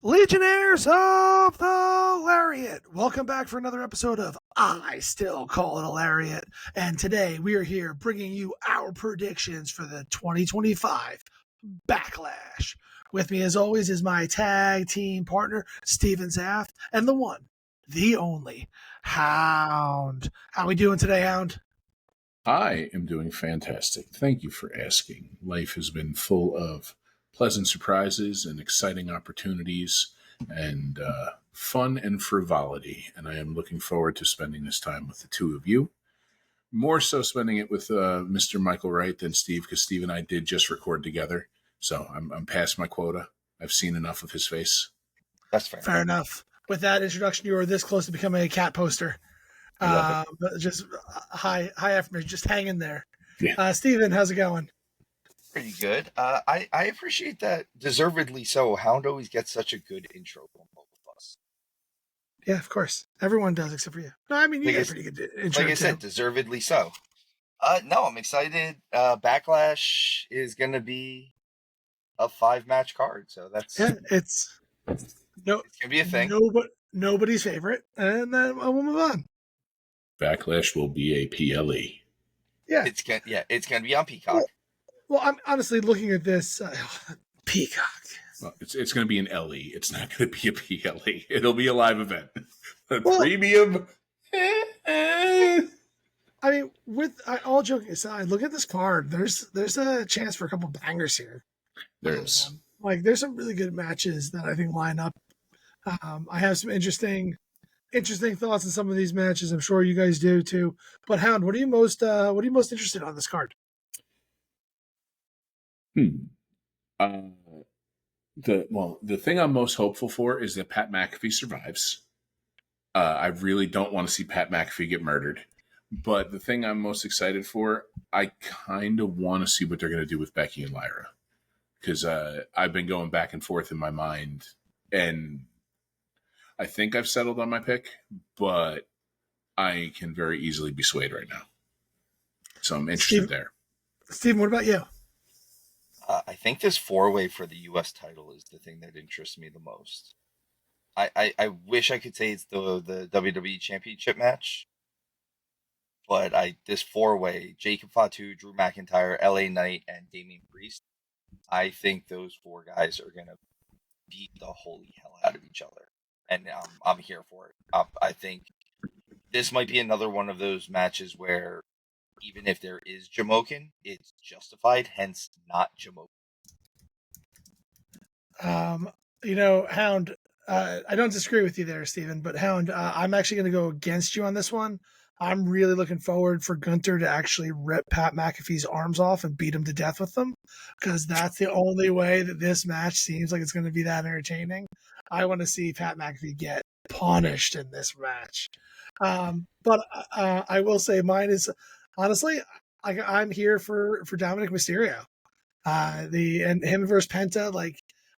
Legionnaires of the Lariat, welcome back for another episode of I Still Call It a Lariat. And today we are here bringing you our predictions for the 2025 Backlash. With me, as always, is my tag team partner, stevezapf, and the one, the only, Hound. How we doing today, Hound? I am doing fantastic. Thank you for asking. Life has been full of pleasant surprises and exciting opportunities and fun and frivolity. And I am looking forward to spending this time with the two of you. More so spending it with Mr. Michael Wright than Steve, because Steve and I did just record together. So I'm past my quota. I've seen enough of his face. That's fair. Fair enough. With that introduction, you are this close to becoming a cat poster. Just high affirmation, just hang in there. Yeah. Steven, how's it going? Pretty good. I appreciate that. Deservedly so. Hound always gets such a good intro from both of us. Yeah, of course. Everyone does except for you. No, I mean, you get a pretty good intro. Like I said, deservedly so. No, I'm excited. Backlash is going to be a 5-match card. So that's... Yeah, it's going to be a thing. Nobody's favorite. And then we'll move on. Backlash will be a PLE. Yeah. It's going to be on Peacock. Well, I'm honestly looking at this Peacock. Well, it's going to be an LE. It's not going to be a PLE. It'll be a live event. Premium. I mean, all joking aside, look at this card. There's a chance for a couple bangers here. There's there's some really good matches that I think line up. I have some interesting thoughts on some of these matches. I'm sure you guys do too. But Hound, what are you most interested on this card? The thing I'm most hopeful for is that Pat McAfee survives. I really don't want to see Pat McAfee get murdered. But the thing I'm most excited for, I kind of want to see what they're going to do with Becky and Lyra. Because I've been going back and forth in my mind. And I think I've settled on my pick. But I can very easily be swayed right now. So I'm interested there. Steven, what about you? I think this 4-way for the U.S. title is the thing that interests me the most. I wish I could say it's the WWE Championship match, but this 4-way, Jacob Fatu, Drew McIntyre, LA Knight, and Damian Priest, I think those 4 guys are going to beat the holy hell out of each other, and I'm here for it. I think this might be another one of those matches where even if there is Jamokin, it's justified, hence not Jamokin. Hound, I don't disagree with you there, Steven, but Hound, I'm actually going to go against you on this one. I'm really looking forward for Gunther to actually rip Pat McAfee's arms off and beat him to death with them, because that's the only way that this match seems like it's going to be that entertaining. I want to see Pat McAfee get punished in this match. But I will say mine is... Honestly, I'm here for Dominic Mysterio. And him versus Penta,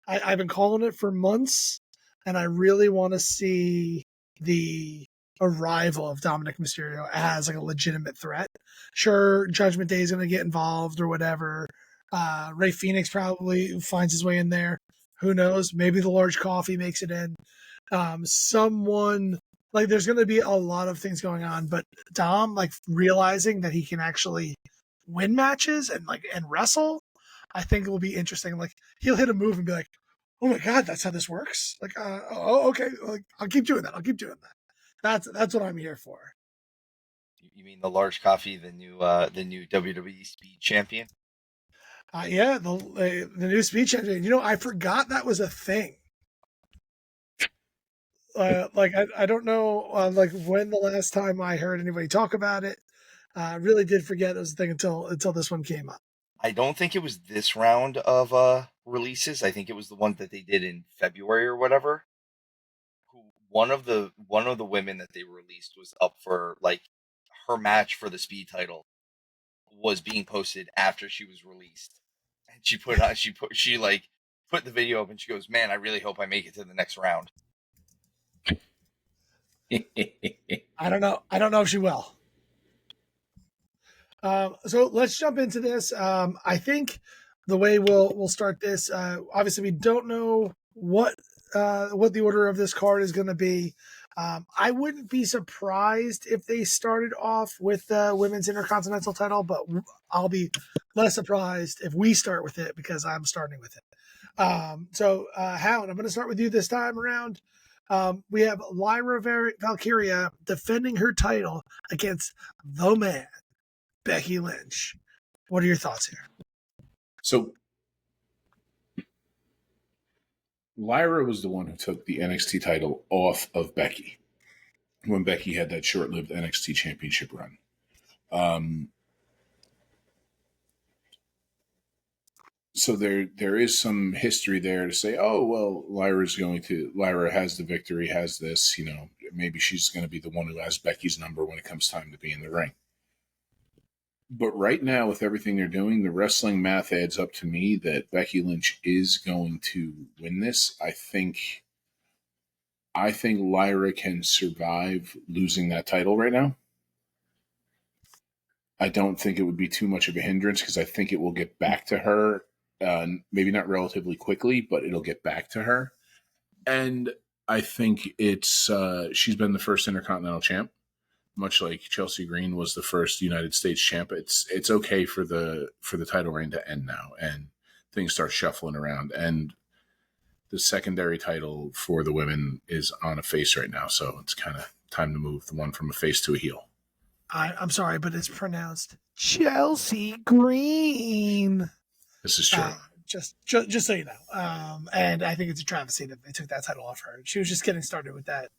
I've been calling it for months, and I really want to see the arrival of Dominic Mysterio as a legitimate threat. Sure, Judgment Day is going to get involved or whatever. Ray Phoenix probably finds his way in there. Who knows? Maybe the large coffee makes it in. There's going to be a lot of things going on, but Dom, realizing that he can actually win matches and wrestle, I think it will be interesting. He'll hit a move and be like, "Oh my God, that's how this works." Okay. I'll keep doing that. That's what I'm here for. You mean the large coffee, the new WWE Speed Champion? Yeah, the new Speed Champion. I forgot that was a thing. I don't know when the last time I heard anybody talk about it. Really did forget it was a thing until this one came up. I don't think it was this round of releases. I think it was the one that they did in February or whatever. One of the women that they released was up for her match for the Speed title was being posted after she was released, and she put the video up and she goes, "Man, I really hope I make it to the next round." I don't know if she will. So let's jump into this. I think the way we'll start this, obviously we don't know what what the order of this card is going to be. I wouldn't be surprised if they started off with the women's Intercontinental title, but I'll be less surprised if we start with it because I'm starting with it. So, Hound, I'm going to start with you this time around. We have Lyra Valkyria defending her title against the man, Becky Lynch. What are your thoughts here? So, Lyra was the one who took the NXT title off of Becky when Becky had that short-lived NXT championship run. So there is some history there to say, oh, well, Lyra has the victory, has this, maybe she's going to be the one who has Becky's number when it comes time to be in the ring. But right now, with everything they're doing, the wrestling math adds up to me that Becky Lynch is going to win this. I think Lyra can survive losing that title right now. I don't think it would be too much of a hindrance because I think it will get back to her. Maybe not relatively quickly, but it'll get back to her. And I think it's she's been the first Intercontinental champ, much like Chelsea Green was the first United States champ. It's okay for the title reign to end now and things start shuffling around. And the secondary title for the women is on a face right now, so it's kind of time to move the one from a face to a heel. I'm sorry, but it's pronounced Chelsea Green. This is true. Just so you know. And I think it's a travesty that they took that title off her. She was just getting started with that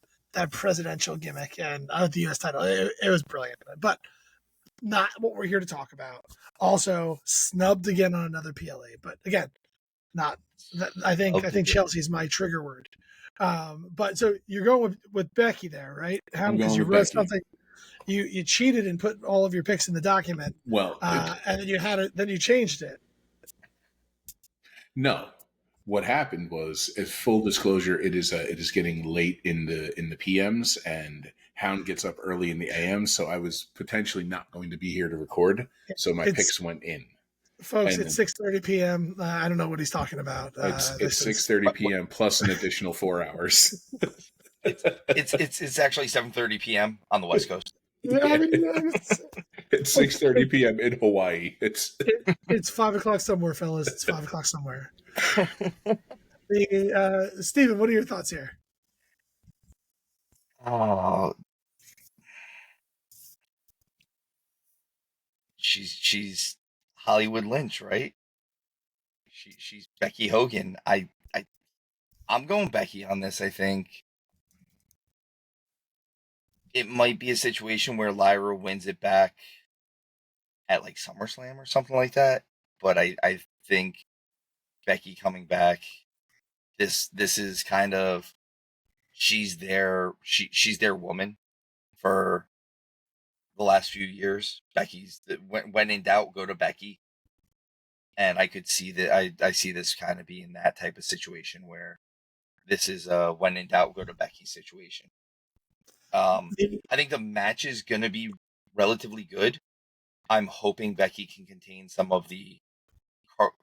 presidential gimmick and the U.S. title. It was brilliant, but not what we're here to talk about. Also snubbed again on another PLA, but again, not. I think Chelsea's my trigger word. But so you're going with Becky there, right? How because you read something. You cheated and put all of your picks in the document. Well, and then you had it. Then you changed it. No, what happened was, as full disclosure, it is getting late in the PMs, and Hound gets up early in the AM, so I was potentially not going to be here to record, so my picks went in. Folks, it's 6:30 p.m. I don't know what he's talking about. It's 6:30 p.m. plus an additional 4 hours. It's actually 7:30 p.m. on the West Coast. It's 6:30 p.m. in Hawaii. It's 5 o'clock somewhere, fellas. It's 5 o'clock somewhere. Steven, what are your thoughts here? She's Hollywood Lynch, right? She's Becky Hogan. I'm going Becky on this. I think it might be a situation where Lyra wins it back at like SummerSlam or something like that. But I think Becky coming back, this is kind of she's their woman for the last few years. Becky's when in doubt, go to Becky. And I could see that I see this kind of being that type of situation where this is a when in doubt, go to Becky situation. I think the match is going to be relatively good. I'm hoping Becky can contain some of the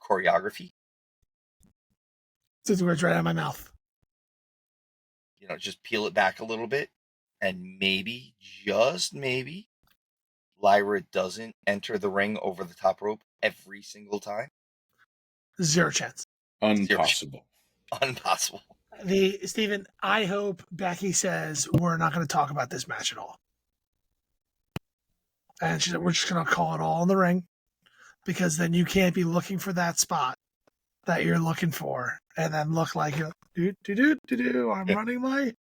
choreography. This words right out of my mouth. Just peel it back a little bit, and maybe, just maybe, Lyra doesn't enter the ring over the top rope every single time. Zero chance. Impossible. Impossible. Steven, I hope Becky says we're not going to talk about this match at all. And she said, we're just going to call it all in the ring because then you can't be looking for that spot that you're looking for and then look like I'm running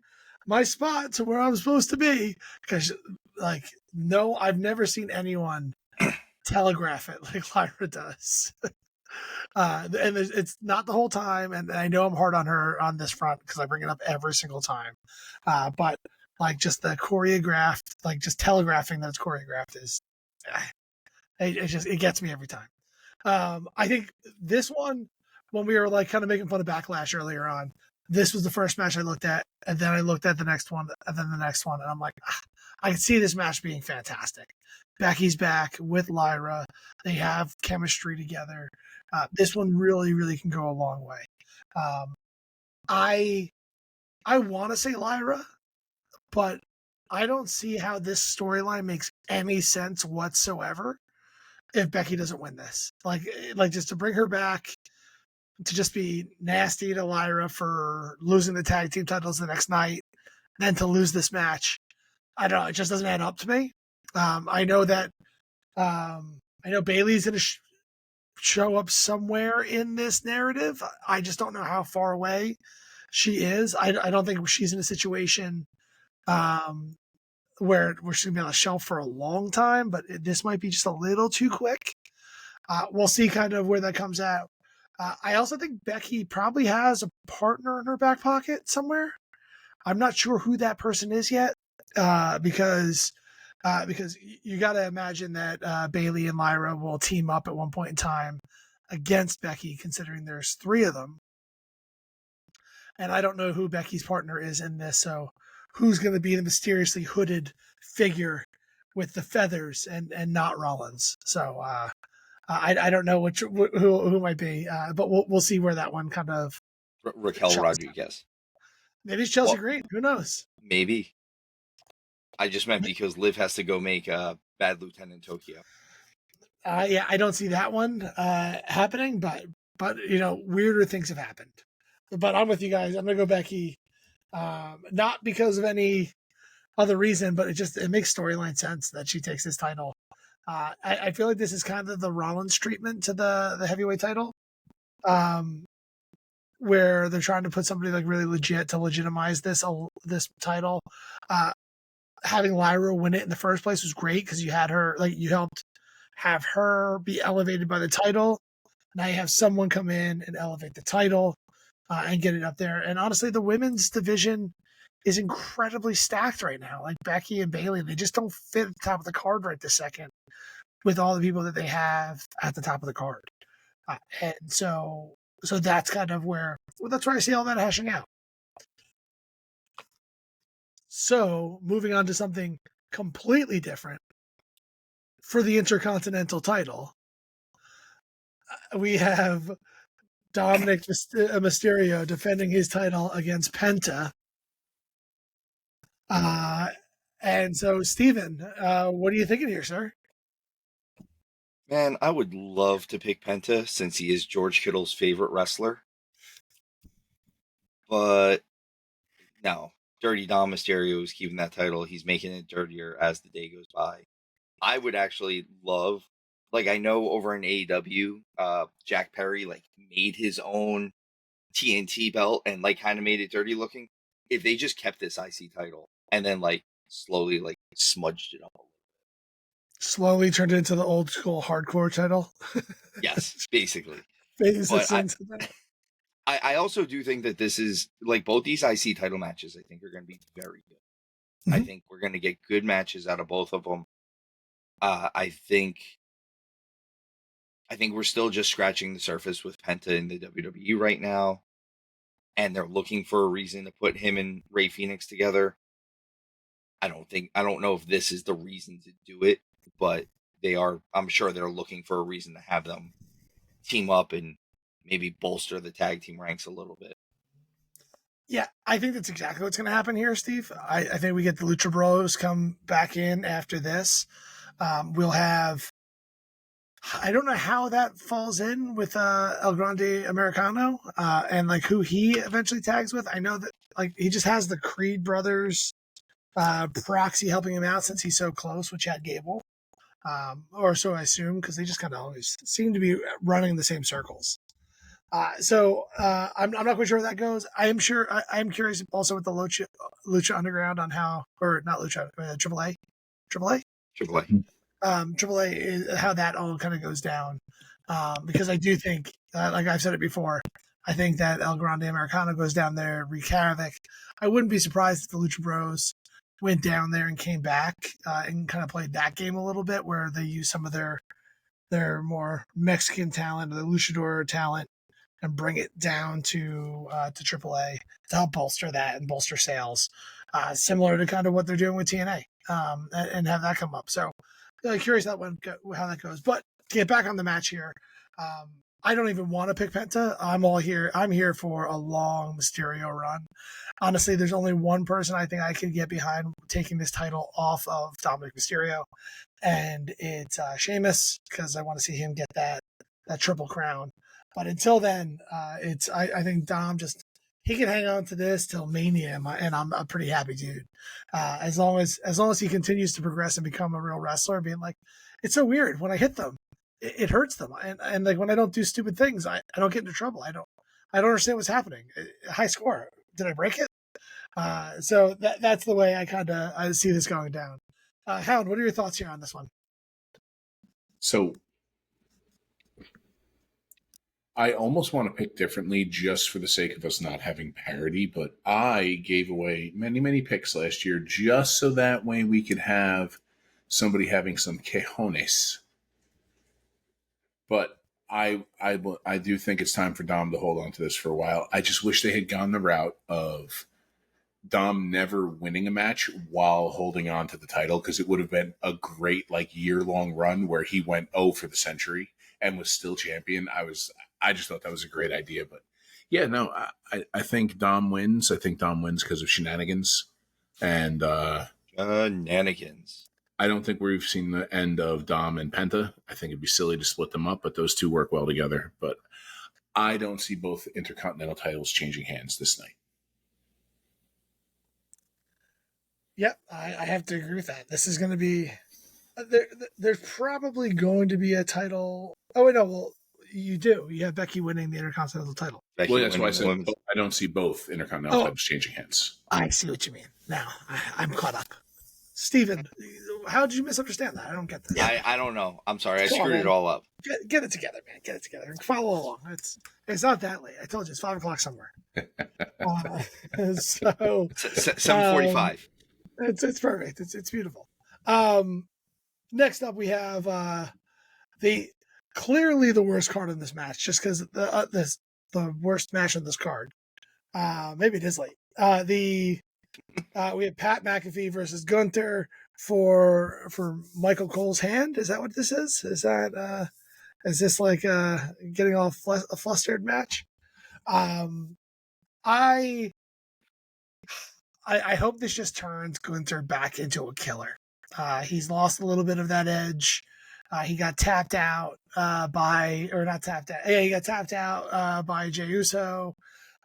my spot to where I'm supposed to be. Because, no, I've never seen anyone telegraph it like Lyra does. And it's not the whole time, and I know I'm hard on her on this front because I bring it up every single time. But just the choreographed, just telegraphing that it's choreographed is, it gets me every time. I think this one, when we were kind of making fun of Backlash earlier on, this was the first match I looked at, and then I looked at the next one, and then the next one, and I'm like, I can see this match being fantastic. Becky's back with Lyra. They have chemistry together. This one really, really can go a long way. I I want to say Lyra, but I don't see how this storyline makes any sense whatsoever if Becky doesn't win this. Like just to bring her back to just be nasty to Lyra for losing the tag team titles the next night, then to lose this match. I don't know. It just doesn't add up to me. I know that I know Bayley's going to show up somewhere in this narrative. I just don't know how far away she is. I don't think she's in a situation where she's going to be on the shelf for a long time, but this might be just a little too quick. We'll see kind of where that comes out. I also think Becky probably has a partner in her back pocket somewhere. I'm not sure who that person is yet, because you got to imagine that Bayley and Lyra will team up at one point in time against Becky, considering there's 3 of them. And I don't know who Becky's partner is in this, so who's going to be the mysteriously hooded figure with the feathers and not Rollins? So I don't know who might be, but we'll see where that one kind of Raquel Rodriguez. Maybe it's Chelsea Green. Who knows? Maybe. I just meant because Liv has to go make Bad Lieutenant Tokyo. Yeah, I don't see that one happening, but weirder things have happened. But I'm with you guys. I'm gonna go Becky, not because of any other reason, but it makes storyline sense that she takes this title. I feel like this is kind of the Rollins treatment to the heavyweight title, where they're trying to put somebody like really legit to legitimize this title. Having Lyra win it in the first place was great because you had her, like, you helped have her be elevated by the title. Now you have someone come in and elevate the title and get it up there. And honestly, the women's division is incredibly stacked right now. Like Becky and Bayley, they just don't fit at the top of the card right this second with all the people that they have at the top of the card. And so that's kind of that's where I see all that hashing out. So moving on to something completely different for the Intercontinental title, we have Dominic Mysterio defending his title against Penta. And so, Steven, what are you thinking here, sir? Man, I would love to pick Penta since he is George Kittle's favorite wrestler. But no, Dirty Dom Mysterio is keeping that title. He's making it dirtier as the day goes by. I would actually love, like, I know over in AEW, Jack Perry made his own TNT belt and kind of made it dirty looking. If they just kept this IC title and then slowly smudged it up a little bit. Slowly turned it into the old school hardcore title. Yes, basically. But I also do think that this is both these IC title matches I think are going to be very good. Mm-hmm. I think we're going to get good matches out of both of them. I think we're still just scratching the surface with Penta in the WWE right now. And they're looking for a reason to put him and Rey Fenix together. I don't know if this is the reason to do it, but I'm sure they're looking for a reason to have them team up and maybe bolster the tag team ranks a little bit. Yeah, I think that's exactly what's going to happen here, Steve. I think we get the Lucha Bros come back in after this. We'll have, I don't know how that falls in with El Grande Americano and who he eventually tags with. I know that he just has the Creed brothers proxy helping him out since he's so close with Chad Gable, or so I assume, because they just kind of always seem to be running in the same circles. So I'm not quite sure where that goes. I am curious also with the Lucha Underground on how, or not Lucha, AAA. AAA is how that all kind of goes down, because I do think, like I've said it before, I think that El Grande Americano goes down there, wreak havoc. I wouldn't be surprised if the Lucha Bros went down there and came back and kind of played that game a little bit, where they use some of their more Mexican talent, or the luchador talent, and bring it down to AAA to help bolster that and bolster sales, similar to kind of what they're doing with TNA, and have that come up. So curious how that goes. But to get back on the match here, I don't even want to pick Penta. I'm here for a long Mysterio run. Honestly, there's only one person I think I could get behind taking this title off of Dominic Mysterio, and it's Sheamus, because I want to see him get that triple crown. But until then, I think Dom he can hang on to this till Mania, and I'm a pretty happy dude. As long as he continues to progress and become a real wrestler, being like, it's so weird when I hit them, it hurts them, and like when I don't do stupid things, I don't get into trouble. I don't understand what's happening. High score, did I break it? So that's the way I see this going down. Hound, what are your thoughts here on this one? So I almost want to pick differently just for the sake of us not having parity, but I gave away many, many picks last year just so that way we could have somebody having some cojones. But I do think it's time for Dom to hold on to this for a while. I just wish they had gone the route of Dom never winning a match while holding on to the title, because it would have been a great year-long run where he went for the century and was still champion. I just thought that was a great idea. But yeah, no, I think Dom wins. I think Dom wins because of shenanigans. And shenanigans. I don't think we've seen the end of Dom and Penta. I think it'd be silly to split them up, but those two work well together. But I don't see both Intercontinental titles changing hands this night. Yep, I have to agree with that. This is going to be there's probably going to be a title. Oh wait, no, well you do. You have Becky winning the Intercontinental title. Well, that's why I said I don't see both Intercontinental titles changing hands. I see what you mean. Now I'm caught up. Steven, how did you misunderstand that? I don't get this. I don't know. I'm sorry. I screwed it all up. Get it together, man. Get it together. Follow along. It's not that late. I told you it's 5:00 somewhere. So 7:45. It's perfect. It's beautiful. Next up, we have the clearly the worst card in this match, just because the worst match on this card. Maybe it is late. We have Pat McAfee versus Gunther for Michael Cole's hand. Is that what this is? Is this like getting all a flustered match? I hope this just turns Gunther back into a killer. He's lost a little bit of that edge. He got tapped out by Jey Uso.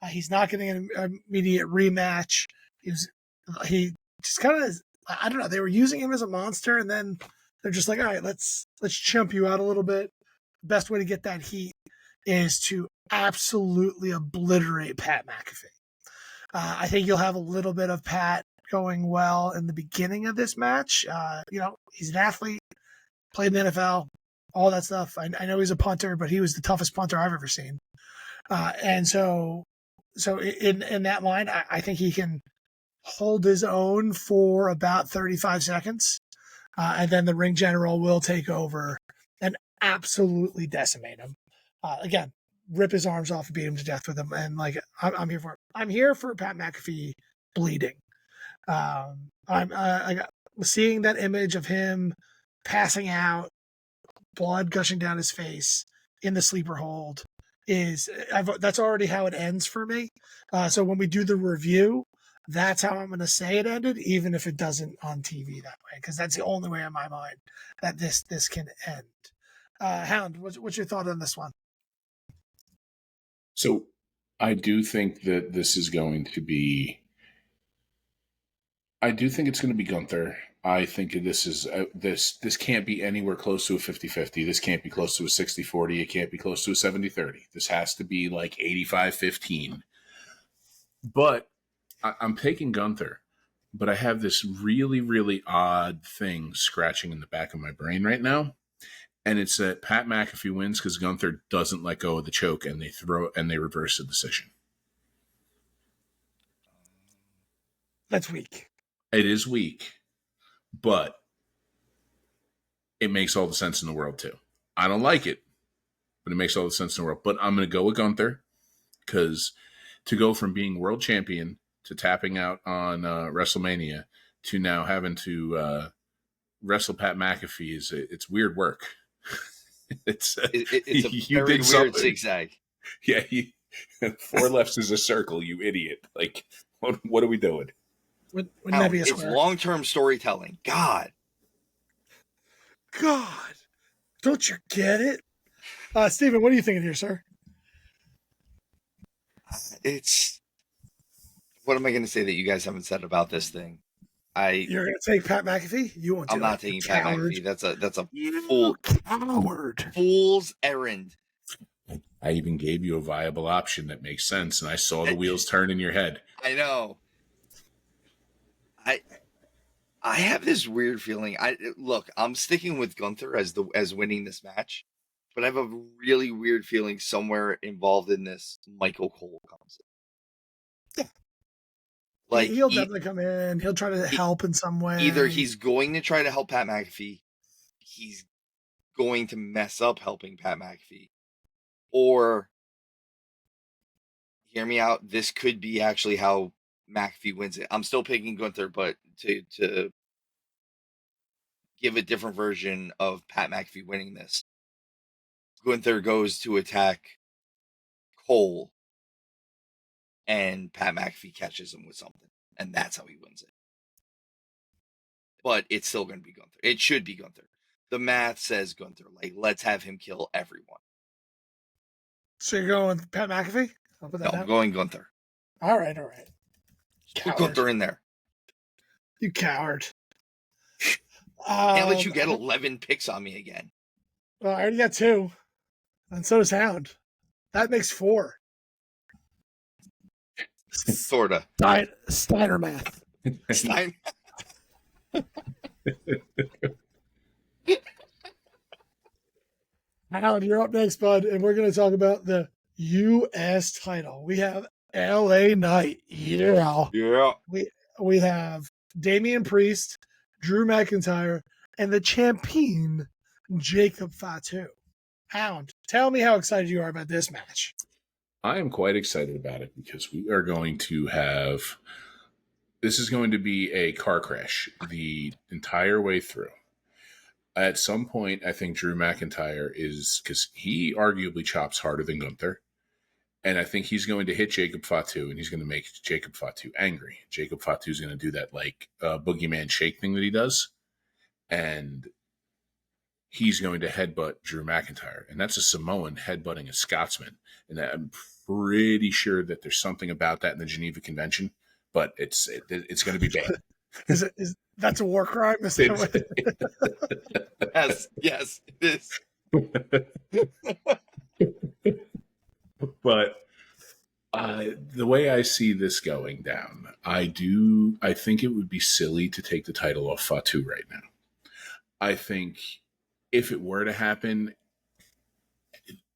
He's not getting an immediate rematch. He just kind of, I don't know, they were using him as a monster, and then they're just like, all right, let's chump you out a little bit. The best way to get that heat is to absolutely obliterate Pat McAfee. I think you'll have a little bit of Pat going well in the beginning of this match. He's an athlete, played in the NFL, all that stuff. I know he's a punter, but he was the toughest punter I've ever seen. And so in that line, I think he can hold his own for about 35 seconds. And then the ring general will take over and absolutely decimate him. Again, rip his arms off and beat him to death with them. And I'm here for it. I'm here for Pat McAfee bleeding. I'm seeing that image of him passing out, blood gushing down his face in the sleeper hold. That's already how it ends for me. So when we do the review, that's how I'm going to say it ended, even if it doesn't on TV that way, because that's the only way in my mind that this can end. Hound, what's your thought on this one? So I do think that this is going to be. I do think it's going to be Gunther. I think this is this can't be anywhere close to a 50-50. This can't be close to a 60-40. It can't be close to a 70-30. This has to be like 85-15. But I'm taking Gunther. But I have this really, really odd thing scratching in the back of my brain right now. And it's that Pat McAfee wins because Gunther doesn't let go of the choke, and they reverse the decision. That's weak. It is weak, but it makes all the sense in the world too. I don't like it, but it makes all the sense in the world. But I'm going to go with Gunther, because to go from being world champion to tapping out on WrestleMania to now having to wrestle Pat McAfee it's weird work. It's It's a you very did weird something. zigzag. Yeah, 4 lefts is a circle, you idiot. Like, what are we doing? Wouldn't that be a It's square? long-term storytelling. God. Don't you get it? Steven, what are you thinking here, sir? It's what am I going to say that you guys haven't said about this thing? You're going to take Pat McAfee? You won't do I'm it. not taking Pat Coward. McAfee. That's a You coward. fool's errand. I even gave you a viable option that makes sense, and I saw the wheels turn in your head. I know. I have this weird feeling. I'm sticking with Gunther as winning this match, but I have a really weird feeling somewhere involved in this Michael Cole comes in. Like he'll definitely come in. He'll try to help in some way. Either he's going to try to help Pat McAfee, he's going to mess up helping Pat McAfee, or hear me out. This could be actually how McAfee wins it. I'm still picking Gunther, but to give a different version of Pat McAfee winning this, Gunther goes to attack Cole, and Pat McAfee catches him with something, and that's how he wins it. But it's still going to be Gunther. It should be Gunther. The math says Gunther. Like, let's have him kill everyone. So you're going with Pat McAfee? I'll put that down. I'm going Gunther. All right. Put Gunther in there. You coward. Can't let you get 11 picks on me again. Well, I already got 2. And so does Hound. That makes 4. Sorta. Steiner math. Stein. Hound, you're up next, bud, and we're going to talk about the U.S. title. We have L.A. Knight. Yeah. We have Damian Priest, Drew McIntyre, and the champion, Jacob Fatu. Hound, tell me how excited you are about this match. I am quite excited about it because we are going to have... This is going to be a car crash the entire way through. At some point, I think Drew McIntyre is... Because he arguably chops harder than Gunther. And I think he's going to hit Jacob Fatu, and he's going to make Jacob Fatu angry. Jacob Fatu is going to do that boogeyman shake thing that he does. And he's going to headbutt Drew McIntyre. And that's a Samoan headbutting a Scotsman. And I'm pretty sure that there's something about that in the Geneva Convention. But it's going to be bad. Is that's a war crime? Yes, it is. But the way I see this going down, I think it would be silly to take the title off Fatu right now. I think if it were to happen,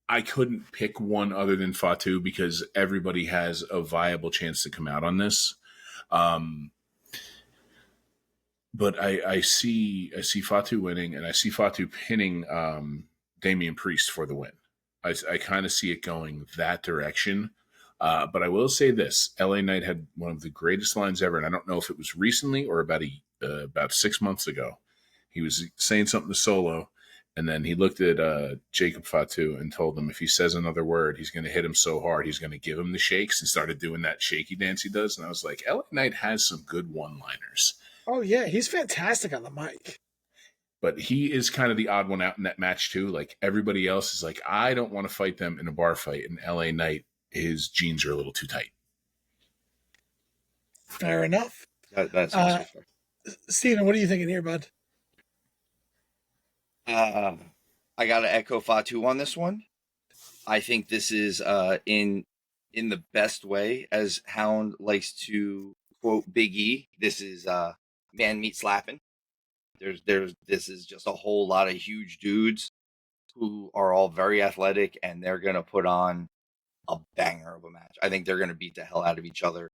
I couldn't pick one other than Fatu because everybody has a viable chance to come out on this. But I see Fatu winning, and I see Fatu pinning Damian Priest for the win. I kind of see it going that direction. But I will say this: LA Knight had one of the greatest lines ever, and I don't know if it was recently or about 6 months ago. He was saying something to Solo, and then he looked at Jacob Fatu and told him if he says another word, he's going to hit him so hard he's going to give him the shakes, and started doing that shaky dance he does. And I was like, LA Knight has some good one-liners. Oh, yeah. He's fantastic on the mic. But he is kind of the odd one out in that match, too. Like, everybody else is like, I don't want to fight them in a bar fight. And LA Knight, his jeans are a little too tight. Fair enough. That's fair. Steven, what are you thinking here, bud? I got to echo Fatu on this one. I think this is in the best way, as Hound likes to quote Big E. This is man meat slapping. This is just a whole lot of huge dudes who are all very athletic, and they're gonna put on a banger of a match. I think they're gonna beat the hell out of each other.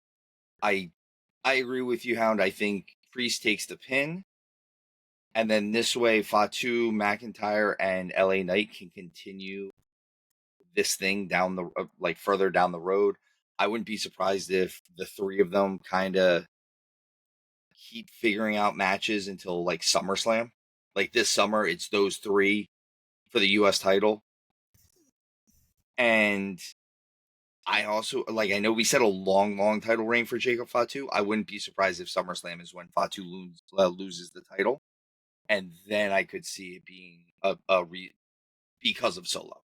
I agree with you, Hound. I think Priest takes the pin, and then this way, Fatu, McIntyre, and LA Knight can continue this thing down the further down the road. I wouldn't be surprised if the three of them kind of keep figuring out matches until like SummerSlam. Like this summer, it's those three for the U.S. title. And I also, I know we said a long title reign for Jacob Fatu. I wouldn't be surprised if SummerSlam is when Fatu loses the title. And then I could see it being because of Solo.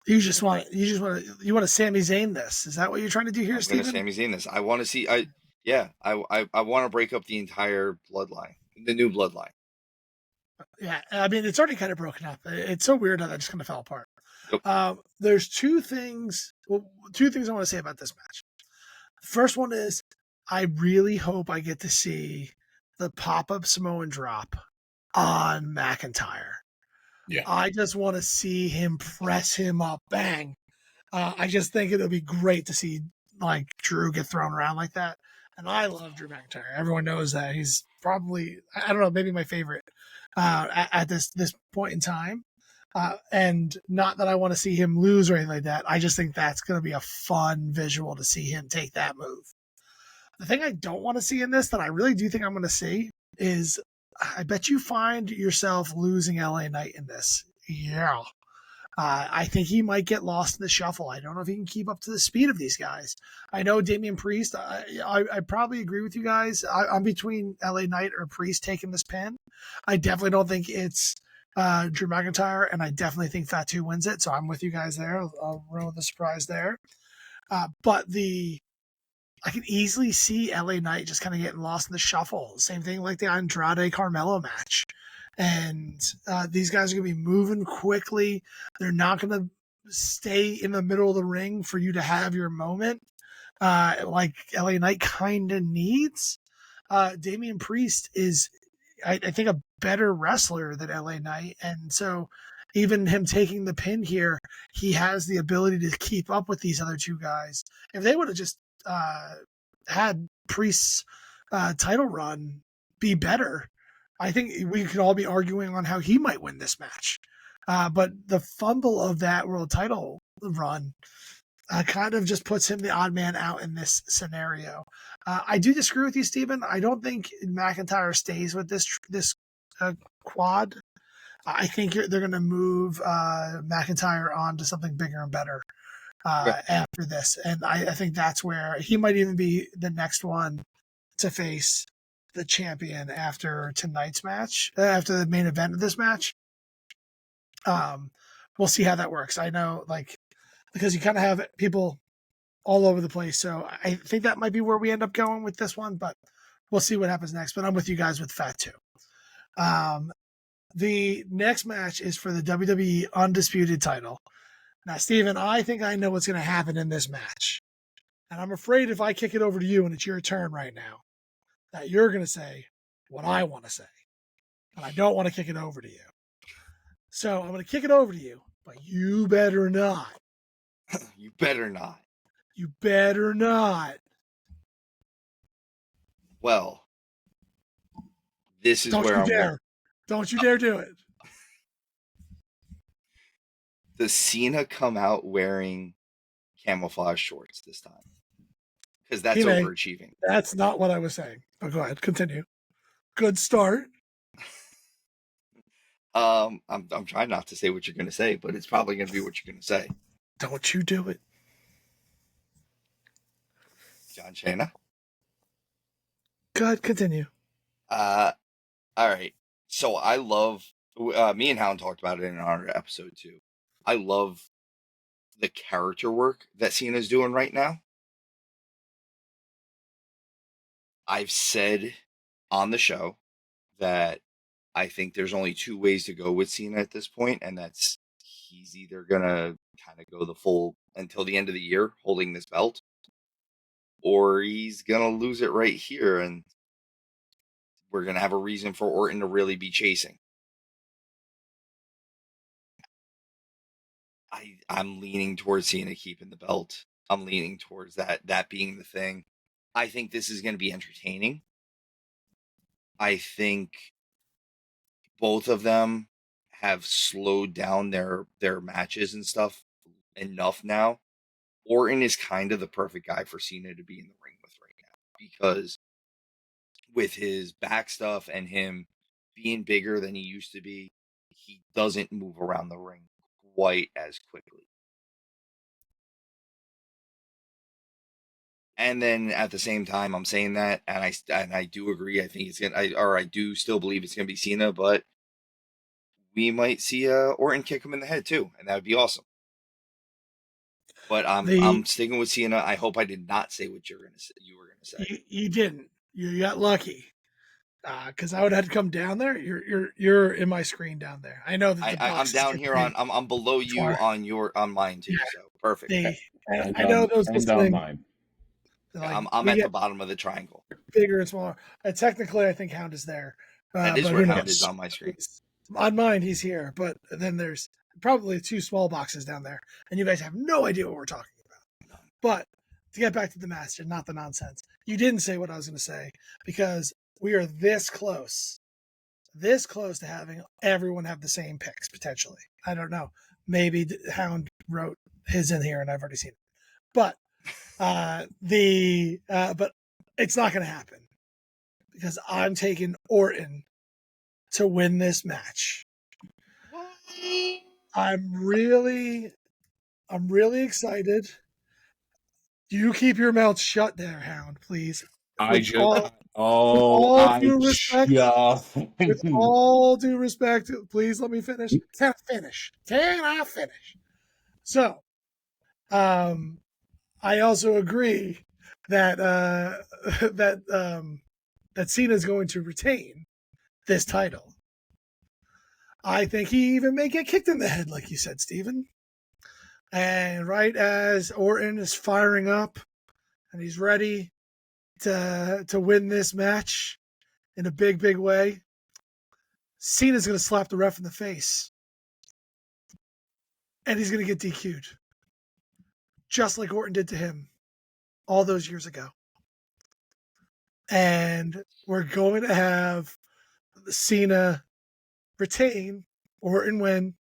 You want to Sami Zayn this. Is that what you're trying to do here, Steven? I'm going to Sami Zayn this. I want to see, I want to break up the entire bloodline, the new bloodline. Yeah, I mean, it's already kind of broken up. It's so weird how that just kind of fell apart. Yep. There's two things I want to say about this match. The first one is I really hope I get to see the pop-up Samoan drop on McIntyre. Yeah. I just want to see him press him up. Bang. I just think it'll be great to see like Drew get thrown around like that. And I love Drew McIntyre. Everyone knows that. He's probably, I don't know, maybe my favorite at this point in time. And not that I want to see him lose or anything like that. I just think that's going to be a fun visual to see him take that move. The thing I don't want to see in this that I really do think I'm going to see is I bet you find yourself losing LA Knight in this. Yeah. I think he might get lost in the shuffle. I don't know if he can keep up to the speed of these guys. I know Damian Priest. I probably agree with you guys. I'm between LA Knight or Priest taking this pin. I definitely don't think it's Drew McIntyre, and I definitely think Fatu wins it. So I'm with you guys there. I'll ruin the surprise there. But I can easily see LA Knight just kind of getting lost in the shuffle. Same thing like the Andrade Carmelo match. And these guys are going to be moving quickly. They're not going to stay in the middle of the ring for you to have your moment like LA Knight kind of needs. Damian Priest is, I think, a better wrestler than LA Knight. And so even him taking the pin here, he has the ability to keep up with these other two guys. If they would have just had Priest's title run be better, I think we could all be arguing on how he might win this match. But the fumble of that world title run kind of just puts him the odd man out in this scenario. I do disagree with you, Steven. I don't think McIntyre stays with this quad. I think they're going to move McIntyre on to something bigger and better after this. And I think that's where he might even be the next one to face the champion after tonight's match, after the main event of this match. We'll see how that works. I know, because you kind of have people all over the place. So I think that might be where we end up going with this one, but we'll see what happens next. But I'm with you guys with Fatu. The next match is for the WWE Undisputed Title. Now, Steven, I think I know what's going to happen in this match. And I'm afraid if I kick it over to you and it's your turn right now, that you're going to say what I want to say. And I don't want to kick it over to you. So I'm going to kick it over to you, but you better not. You better not. You better not. Well, this is where I'm dare. Don't you dare do it. Does Cena come out wearing camouflage shorts this time? Because that's overachieving. That's not what I was saying. Oh, go ahead. Continue. Good start. I'm trying not to say what you're going to say, but it's probably going to be what you're going to say. Don't you do it. John Cena. Go ahead. Continue. All right. So I love, me and Hound talked about it in our episode too. I love the character work that Cena's doing right now. I've said on the show that I think there's only two ways to go with Cena at this point, and that's he's either going to kind of go the full until the end of the year holding this belt, or he's going to lose it right here, and we're going to have a reason for Orton to really be chasing. I'm leaning towards Cena keeping the belt. I'm leaning towards that being the thing. I think this is going to be entertaining. I think both of them have slowed down their matches and stuff enough now. Orton is kind of the perfect guy for Cena to be in the ring with right now, because with his back stuff and him being bigger than he used to be, he doesn't move around the ring quite as quickly. And then at the same time, I'm saying that, and I do agree. I think I do still believe it's gonna be Cena, but we might see Orton kick him in the head too, and that would be awesome. But I'm sticking with Cena. I hope I did not say what you were gonna say. You didn't. You got lucky. Because I would have had to come down there. You're in my screen down there. I know that I'm down here I'm below you on mine too. Yeah. So perfect. I know those listening. Mine. Like, I'm at the bottom of the triangle. Bigger and smaller. Technically, I think Hound is there. That is where Hound is on my screen. On mine, he's here, but then there's probably 2 small boxes down there, and you guys have no idea what we're talking about. But to get back to the match and not the nonsense, you didn't say what I was going to say because we are this close to having everyone have the same picks potentially. I don't know. Maybe Hound wrote his in here, and I've already seen it, but but it's not going to happen because I'm taking Orton to win this match. I'm really excited. You keep your mouth shut there, Hound, please. With all due respect, please let me finish. Can I finish? So, I also agree that that Cena is going to retain this title. I think he even may get kicked in the head, like you said, Steven. And right as Orton is firing up and he's ready to win this match in a big, big way, Cena's going to slap the ref in the face. And he's going to get DQ'd. Just like Orton did to him all those years ago. And we're going to have Cena retain, Orton win.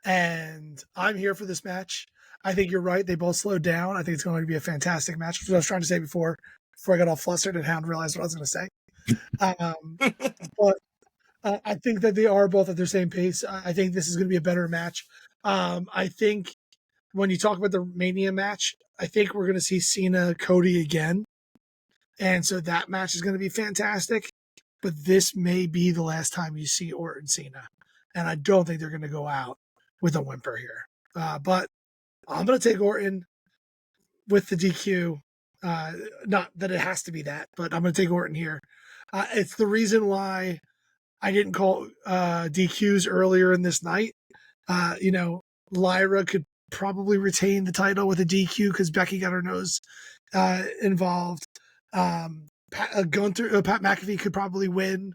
And I'm here for this match. I think you're right. They both slowed down. I think it's going to be a fantastic match. That's what I was trying to say before I got all flustered and Hound realized what I was going to say. But I think that they are both at their same pace. I think this is going to be a better match. I think when you talk about the Mania match, I think we're going to see Cena Cody again. And so that match is going to be fantastic. But this may be the last time you see Orton Cena. And I don't think they're going to go out with a whimper here. But I'm going to take Orton with the DQ. Not that it has to be that, but I'm going to take Orton here. It's the reason why I didn't call DQs earlier in this night. Lyra could probably retain the title with a DQ because Becky got her nose involved. Pat McAfee could probably win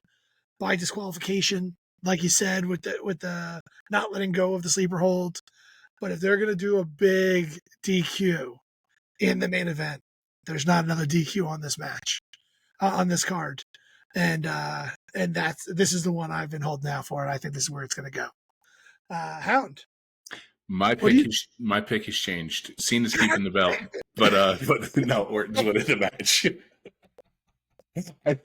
by disqualification, like you said, with the not letting go of the sleeper hold. But if they're going to do a big DQ in the main event, there's not another DQ on this match, on this card. And this is the one I've been holding out for, and I think this is where it's going to go. Hound. My pick has changed. Cena's keeping the belt, but no, Orton's winning the match. I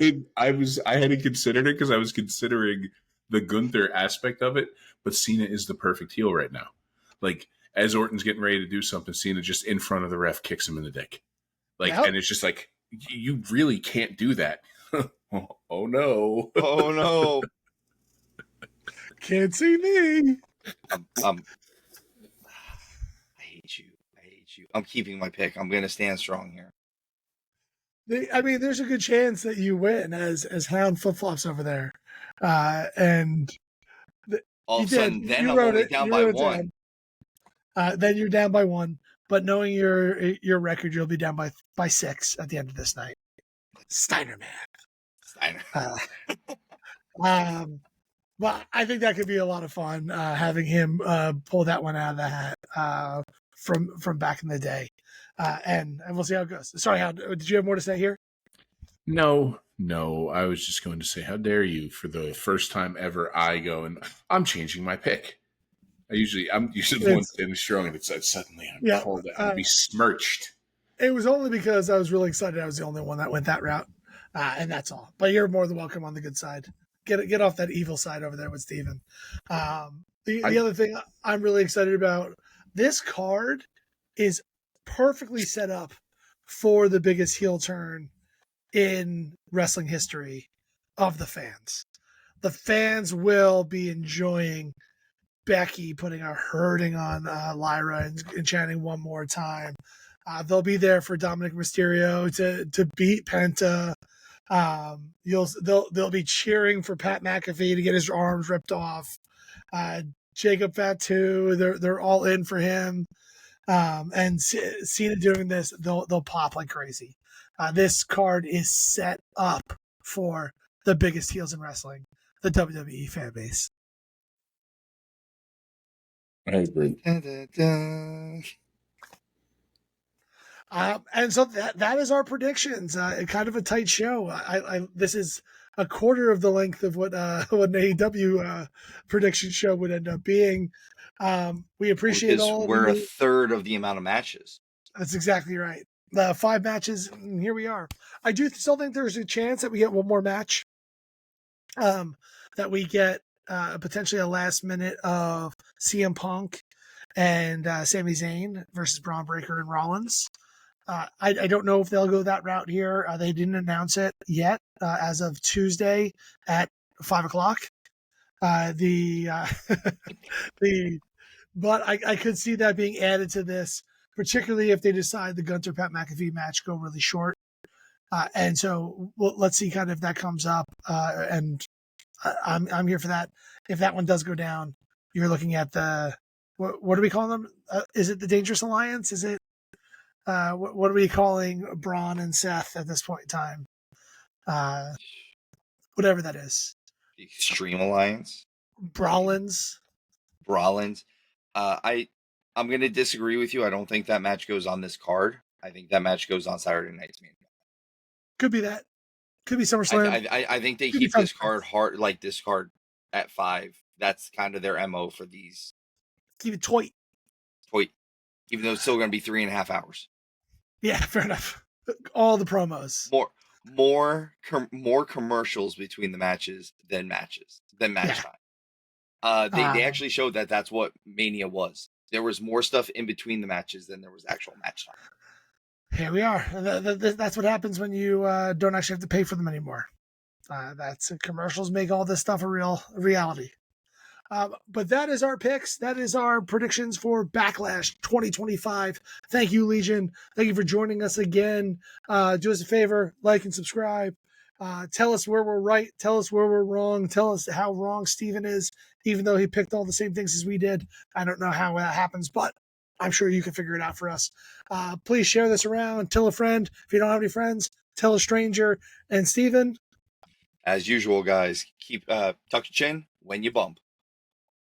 hadn't considered it because I was considering the Gunther aspect of it, but Cena is the perfect heel right now. Like, as Orton's getting ready to do something, Cena just in front of the ref kicks him in the dick. And it's just like, you really can't do that. Oh no. Oh no. Can't see me. I hate you. I'm keeping my pick. I'm going to stand strong here. There's a good chance that you win as Hound flip-flops over there. And all of a sudden, then I'm only down by 1. Then you're down by 1. But knowing your record, you'll be down by 6 at the end of this night. Steiner. But I think that could be a lot of fun, having him pull that one out of the hat from back in the day. And we'll see how it goes. Sorry, Hound, did you have more to say here? No. I was just going to say, how dare you, for the first time ever, I go and I'm changing my pick. I'm usually the one standing strong, and it's suddenly I'm called out and besmirched. It was only because I was really excited I was the only one that went that route, and that's all. But you're more than welcome on the good side. Get off that evil side over there with Steven. The other thing I'm really excited about, this card is perfectly set up for the biggest heel turn in wrestling history of the fans. The fans will be enjoying Becky putting a hurting on Lyra and chanting one more time. They'll be there for Dominic Mysterio to beat Penta. They'll be cheering for Pat McAfee to get his arms ripped off. Jacob Fatu, they're all in for him. And Cena doing this, they'll pop like crazy. This card is set up for the biggest heels in wrestling, the WWE fan base. I agree. And so that is our predictions. Kind of a tight show. This is a quarter of the length of what an AEW prediction show would end up being. We appreciate all. We're a third of the amount of matches. That's exactly right. 5 matches, and here we are. I do still think there's a chance that we get one more match. That we get potentially a last minute of CM Punk and Sami Zayn versus Braun Breaker and Rollins. I don't know if they'll go that route here. They didn't announce it yet as of Tuesday at 5:00. But I could see that being added to this, particularly if they decide the Gunther Pat McAfee match go really short. And so let's see kind of if that comes up. And I'm here for that. If that one does go down, you're looking at the what do we call them? Is it the Dangerous Alliance? Is it what are we calling Braun and Seth at this point in time? Whatever that is. The Extreme Alliance. Brawlins. I'm going to disagree with you. I don't think that match goes on this card. I think that match goes on Saturday night's main. Could be that. Could be SummerSlam. I think they keep this card hard, like this card at 5. That's kind of their MO for these. Keep it toy. Even though it's still going to be 3.5 hours. Yeah, fair enough. All the promos. More commercials between the matches than match time. They actually showed that that's what Mania was. There was more stuff in between the matches than there was actual match time. Here we are. That's what happens when you don't actually have to pay for them anymore. Commercials make all this stuff a reality. But that is our picks. That is our predictions for Backlash 2025. Thank you, Legion. Thank you for joining us again. Do us a favor, like and subscribe. Tell us where we're right. Tell us where we're wrong. Tell us how wrong Steven is, even though he picked all the same things as we did. I don't know how that happens, but I'm sure you can figure it out for us. Please share this around. Tell a friend. If you don't have any friends, tell a stranger. And Steven? As usual, guys, keep tuck your chin when you bump.